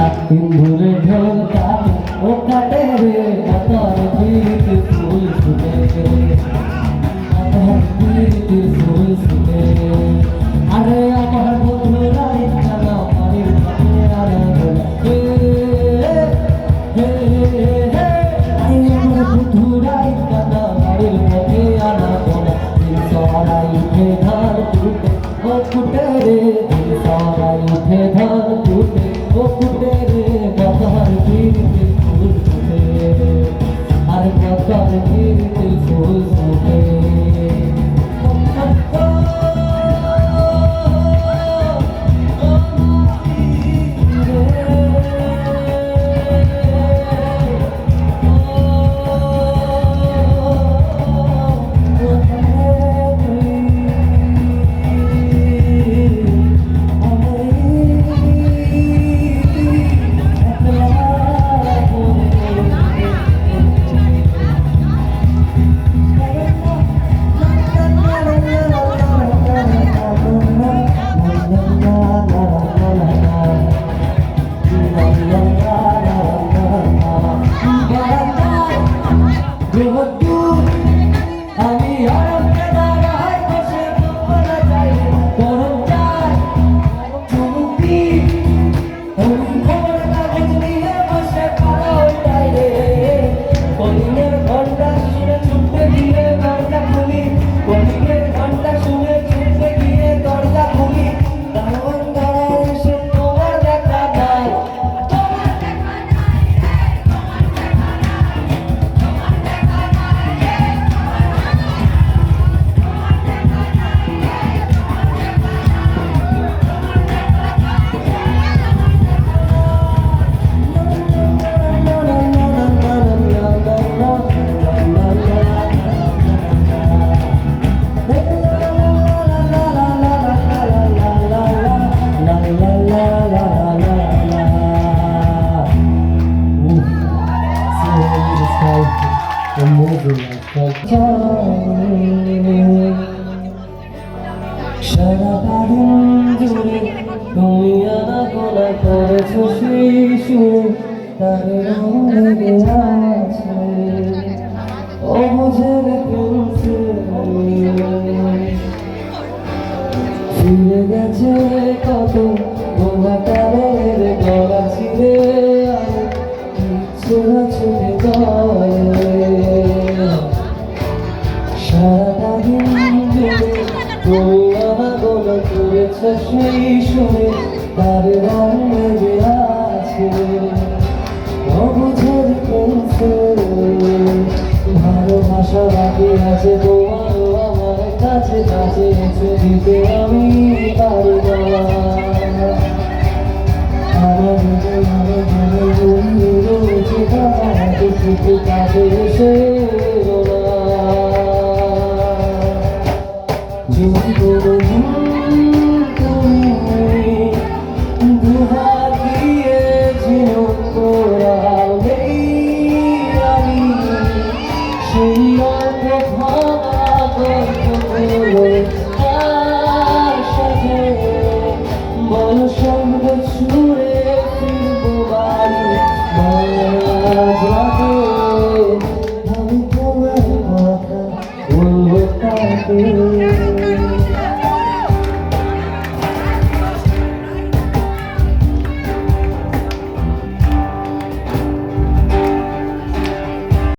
সিন্ধুরে ঢোল কাটে ও কাটে রে মাতার পিড়িতে ফুল ফুটে মাতার পিড়িতে ফুল ফুটে আরে আমার বন্ধুরা ইচ্ছানা বাড়ির কাছে আরে আমার বন্ধুরা ইচ্ছানা বাড়ির পথে আনা বলা সরাই উঠে ধান টুটে ও ফুটে রে সরাই উঠে ধান টুটে ও ফুটে রে মাতার পিড়িতে ফুল ফুটে আর মাতার পিড়িতে ফুল ফুটে আমি আরামে দাঁড়াই বসে তোমরা যাই গরম চাই চুমুকি আমি খবর কাগজ নিয়ে বসে পাড়াও যাই রে কলিংয়ের ঘন্টা শুনে ছুটতে গিয়ে দরজা খুলি কলিংয়ের ঘন্টা শুনে ছুটতে গিয়ে দরজা খুলি দারোয়ান দাঁড়ায় এসে তোমার দেখা নাই সারাটা দিন জুড়ে তুমি আনাগোনা করেছো সেই সুরে তার রং লেগে আছে অবুঝের ফিরে গেছে কত বোঝাটারের গলা ছিঁড়ে ছোড়া ছুটে চলে সারাটা দিন জুড়ে তুমি আনাগোনা করেছো সেই সুরে তার রং লেগে আছে অবুঝের ভালোবাসা বাকি আছে তোমারও আমার কাছে কাছে এসে দিতে আমি পারি না আমার রয়েছে কিছু কাছে এসে যদি কোনোদিন তুমি দুহাত দিয়ে ঝিনুক পোড়ালেই আমি সেই অঙ্গ ভাঙা গল্পগুলো তার সাথে বল শব্দ ছুড়ে